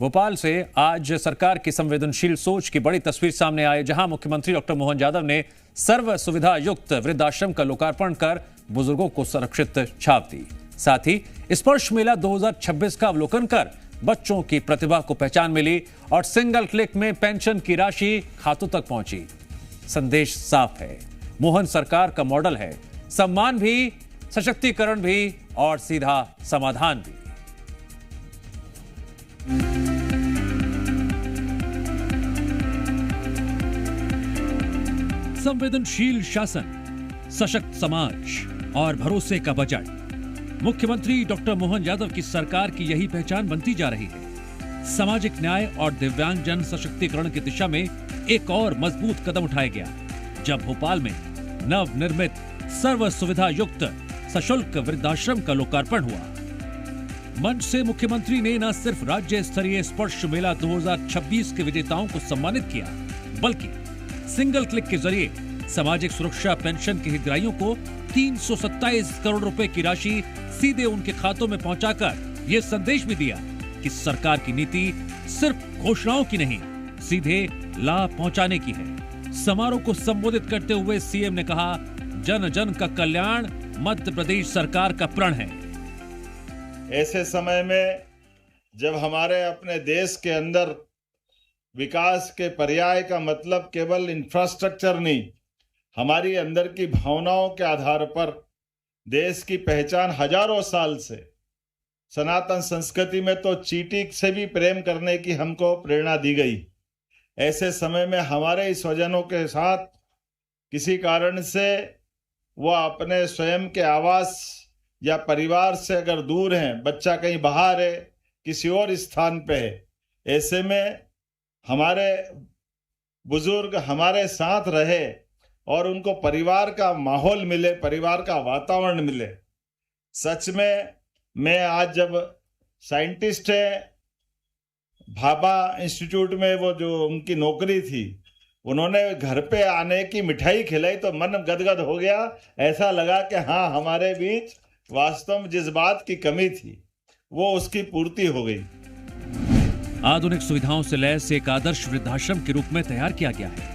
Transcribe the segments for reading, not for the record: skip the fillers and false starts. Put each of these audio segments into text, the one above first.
भोपाल से आज सरकार की संवेदनशील सोच की बड़ी तस्वीर सामने आई, जहां मुख्यमंत्री डॉक्टर मोहन यादव ने सर्व सुविधा युक्त वृद्धाश्रम का लोकार्पण कर बुजुर्गों को सुरक्षित छाप दी। साथ ही स्पर्श मेला 2026 का अवलोकन कर बच्चों की प्रतिभा को पहचान मिली और सिंगल क्लिक में पेंशन की राशि खातों तक पहुंची। संदेश साफ है, मोहन सरकार का मॉडल है, सम्मान भी, सशक्तिकरण भी और सीधा समाधान भी। संवेदनशील शासन, सशक्त समाज और भरोसे का बजट। मुख्यमंत्री डॉक्टर मोहन यादव की सरकार की यही पहचान बनती जा रही है। सामाजिक न्याय और दिव्यांगजन सशक्तिकरण की दिशा में एक और मजबूत कदम उठाया गया, जब भोपाल में नवनिर्मित सर्व सुविधा युक्त सशुल्क वृद्धाश्रम का लोकार्पण हुआ। मंच से मुख्यमंत्री ने न सिर्फ राज्य स्तरीय स्पर्श मेला 2026 के विजेताओं को सम्मानित किया, बल्कि सिंगल क्लिक के जरिए सामाजिक सुरक्षा पेंशन के हितग्राहियों को 327 करोड़ रुपए की राशि सीधे उनके खातों में पहुंचाकर यह संदेश भी दिया कि सरकार की नीति सिर्फ घोषणाओं की नहीं, सीधे लाभ पहुंचाने की है। समारोह को संबोधित करते हुए सीएम ने कहा, जन जन का कल्याण मध्य प्रदेश सरकार का प्रण है। ऐसे समय में जब हमारे अपने देश के अंदर विकास के पर्याय का मतलब केवल इंफ्रास्ट्रक्चर नहीं, हमारी अंदर की भावनाओं के आधार पर देश की पहचान हजारों साल से सनातन संस्कृति में तो चींटी से भी प्रेम करने की हमको प्रेरणा दी गई। ऐसे समय में हमारे स्वजनों के साथ किसी कारण से वह अपने स्वयं के आवास या परिवार से अगर दूर हैं, बच्चा कहीं बाहर है, किसी और स्थान पे है, ऐसे में हमारे बुजुर्ग हमारे साथ रहे और उनको परिवार का माहौल मिले, परिवार का वातावरण मिले। सच में मैं आज जब साइंटिस्ट है भाभा इंस्टीट्यूट में वो जो उनकी नौकरी थी, उन्होंने घर पे आने की मिठाई खिलाई तो मन गदगद हो गया। ऐसा लगा कि हाँ, हमारे बीच वास्तव में जिस बात की कमी थी वो उसकी पूर्ति हो गई। आधुनिक सुविधाओं से लैस एक आदर्श वृद्धाश्रम के रूप में तैयार किया गया है।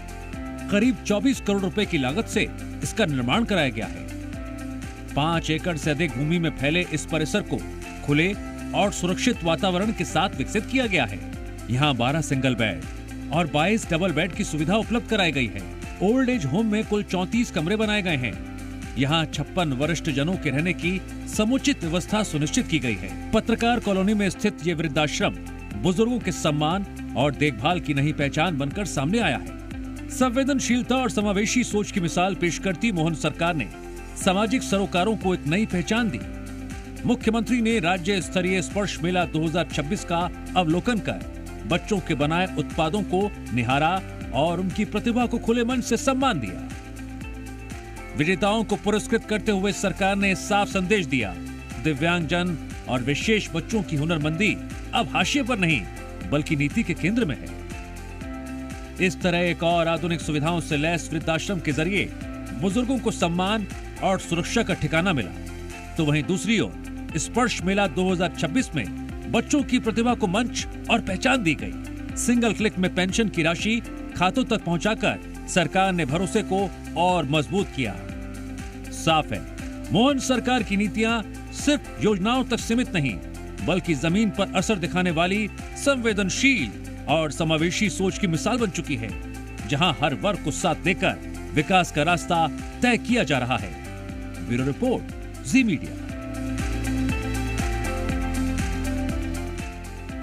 करीब 24 करोड़ रुपए की लागत से इसका निर्माण कराया गया है। 5 एकड़ से अधिक भूमि में फैले इस परिसर को खुले और सुरक्षित वातावरण के साथ विकसित किया गया है। यहाँ 12 सिंगल बेड और 22 डबल बेड की सुविधा उपलब्ध कराई गई है। ओल्ड एज होम में कुल 34 कमरे बनाए गए हैं। यहाँ 56 वरिष्ठ जनों के रहने की समुचित व्यवस्था सुनिश्चित की गई है। पत्रकार कॉलोनी में स्थित ये वृद्धाश्रम बुजुर्गों के सम्मान और देखभाल की नई पहचान बनकर सामने आया है। संवेदनशीलता और समावेशी सोच की मिसाल पेश करती मोहन सरकार ने सामाजिक सरोकारों को एक नई पहचान दी। मुख्यमंत्री ने राज्य स्तरीय स्पर्श मेला 2026 का अवलोकन कर बच्चों के बनाए उत्पादों को निहारा और उनकी प्रतिभा को खुले मन से सम्मान दिया। विजेताओं को पुरस्कृत करते हुए सरकार ने साफ संदेश दिया, दिव्यांगजन और विशेष बच्चों की हुनरमंदी अब हाशिए पर नहीं बल्कि नीति के केंद्र में है। इस तरह एक और आधुनिक सुविधाओं से लैस वृद्धाश्रम के जरिए बुजुर्गों को सम्मान और सुरक्षा का ठिकाना मिला, तो वहीं दूसरी ओर स्पर्श मेला 2026 में बच्चों की प्रतिभा को मंच और पहचान दी गई। सिंगल क्लिक में पेंशन की राशि खातों तक पहुंचाकर सरकार ने भरोसे को और मजबूत किया। साफ है, मोहन सरकार की नीतियां सिर्फ योजनाओं तक सीमित नहीं बल्कि जमीन पर असर दिखाने वाली संवेदनशील और समावेशी सोच की मिसाल बन चुकी है, जहां हर वर्ग को साथ देकर विकास का रास्ता तय किया जा रहा है। ब्यूरो रिपोर्ट, जी मीडिया।